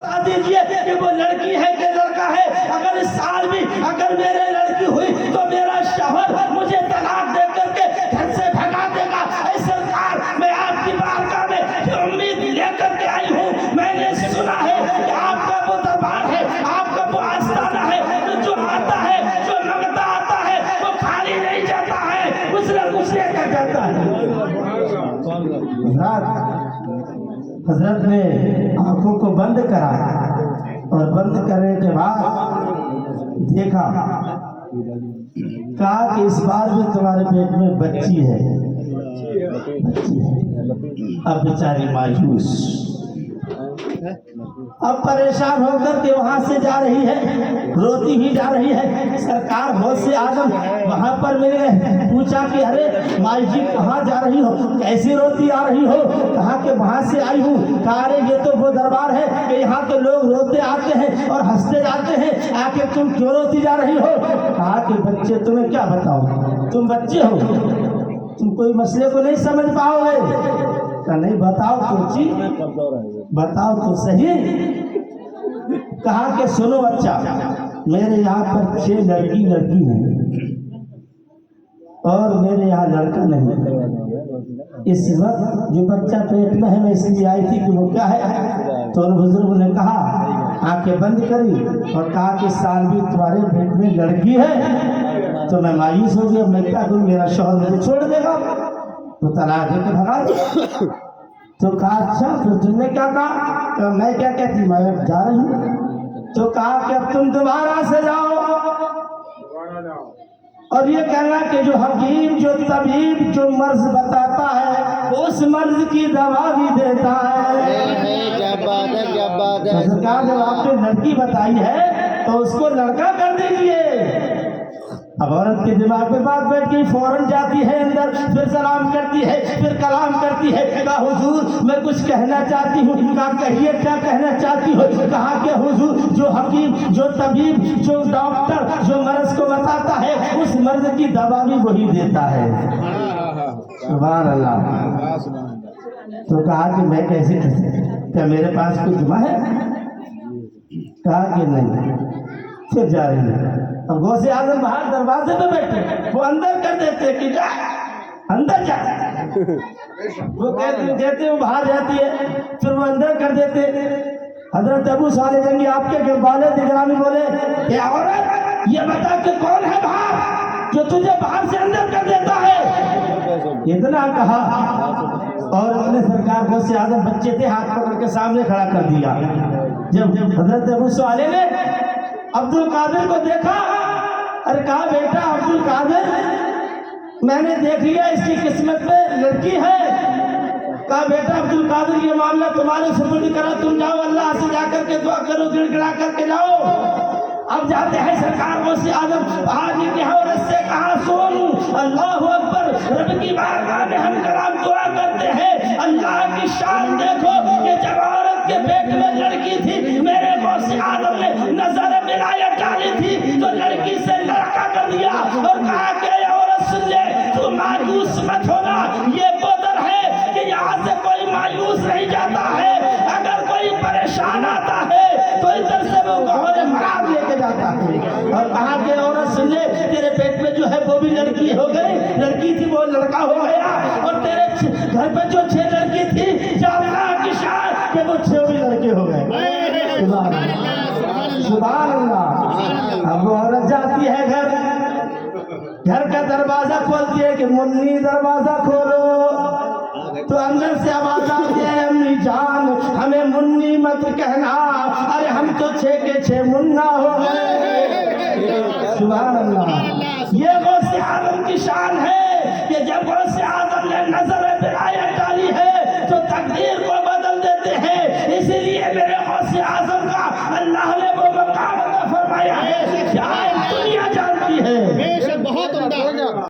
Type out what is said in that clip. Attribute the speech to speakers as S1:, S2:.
S1: बता दीजिए कि वो लड़की है कि लड़का है। अगर इस साल भी अगर मेरे लड़की हुई तो मेरा शौहर मुझे तलाक दे करके घर से भगा देगा। ऐ सरकार, मैं आपकी बारगाह में ये उम्मीद लेकर के आई हूँ। मैंने सुना है कि आपका वो दरबार है, आपका वो आस्थाना है, तो जो आता है, जो मंगता आता है, वो खाली नहीं जाता है, कुछ न कुछ लेकर जाता है। हजरत ने आंखों को बंद करा और बंद करने के बाद देखा, कहा कि इस बार भी तुम्हारे पेट में बच्ची है। अब बेचारी मायूस, अब परेशान होकर के वहां से जा रही है, रोती ही जा रही है। सरकार बहुत से आदम वहां पर मिल गए, पूछा कि अरे माई जी कहाँ जा रही हो, कैसी रोती आ रही हो? कहा कि वहां से आई हूँ। कहा अरे ये तो वो दरबार है कि यहाँ के लोग रोते आते हैं और हंसते जाते हैं, आखिर तुम क्यों रोती जा रही हो? कहा कि बच्चे तुम्हें क्या बताओ, तुम बच्चे हो, तुम कोई मसले को नहीं समझ पाओगे। का नहीं बताओ तो जी, बताओ तो सही। कहा कि सुनो बच्चा, मेरे यहाँ पर 6 लड़की हैं और मेरे यहाँ लड़का नहीं। इस वक्त जो बच्चा पेट में है, मैं इसलिए आई थी कि वो क्या है। तो उन बुजुर्ग ने कहा, आंखें बंद करी और कहा कि साल भी तुम्हारे पेट में लड़की है। तो मैं मायूस हो गया, मैं क्या करूँ, मेरा शौहर मुझे छोड़ देगा, तो तलाक देके भगा दे। तो कहा अच्छा, फिर तुमने क्या कहा? तो मैं क्या कहती, मैं जा रही हूँ। तो कहा कि अब तुम दोबारा से जाओ और ये कहना कि जो हकीम, जो तबीब, जो मर्ज बताता है उस मर्ज की दवा भी देता है। सरकार जब आपने लड़की बताई है तो उसको लड़का कर दीजिए। अब औरत के दिमाग में बात बैठ गई, फौरन जाती है अंदर, फिर सलाम करती है, फिर कलाम करती है। कहा हुजूर मैं कुछ कहना चाहती हूँ। कहा कहिए क्या कहना चाहती हो? कहा कि हुजूर जो हकीम, जो तबीब, जो डॉक्टर, जो मर्ज को बताता है उस मर्ज की दवा भी वही देता है। सुभान अल्लाह। तो कहा कि मैं कैसे कह सकती, क्या मेरे पास कोई दुआ है? कहा कि नहीं। फिर जा रही है। अब गौसे आजम बाहर दरवाजे पे बैठे, वो अंदर कर देते कि जा अंदर जा, वो कहते वो बाहर जाती है, फिर वो अंदर कर देते। हजरत अबू साले जंगी आपके वाले निगरानी बोले, क्या औरत ये बता कि कौन है बाहर जो तुझे बाहर से अंदर कर देता है? इतना कहा और अपने सरकार गौसे आजम बच्चे थे, हाथ पकड़ के सामने खड़ा कर दिया। जब हजरत अबू साले ने अब्दुल कादिर को देखा, अरे कहा बेटा अब्दुल कादिर, मैंने देख लिया इसकी किस्मत में लड़की है। कहा बेटा अब्दुल कादिर ये मामला तुम्हारे सुपुर्द करा, तुम जाओ अल्लाह से जाकर के दुआ करो, गिड़गिड़ा करके जाओ। अब जाते हैं सरकार गौसे आजम बाहर निकले औरत से कहा सोनू अल्लाह अकबर, रब की बारगाह में हम कलाम दुआ करते हैं। अल्लाह की शान देखो कि जब औरत के पेट में लड़की थी, मेरे गौसे आजम ने नजर विलायत डाली थी तो लड़की से लड़का कर दिया और कहा कि औरत सुन ले, तू मायूस मत होना, ये वो दर है कि यहाँ से कोई मायूस नहीं जाता है। अगर कोई परेशान आता है तो इधर से वो गहरे मराब लेके जाता है। और कहा कि औरत सुन ले, तेरे पेट में जो है वो भी लड़की हो गई, लड़की थी वो लड़का हो गया, और तेरे घर पे जो 6 लड़की थी, जाना की शान के वो 6 भी लड़के हो गए। सुभान अल्लाह। अब वो औरत जाती है घर का दरवाजा खोलती है कि मुन्नी दरवाजा खोलो, तो अंदर से आवाज आती है, अम्मी जान हमें मुन्नी मत कहना, अरे हम तो 6 के 6 मुन्ना हो गए। सुभान अल्लाह। ये गौसे आलम की शान है कि जब गौसे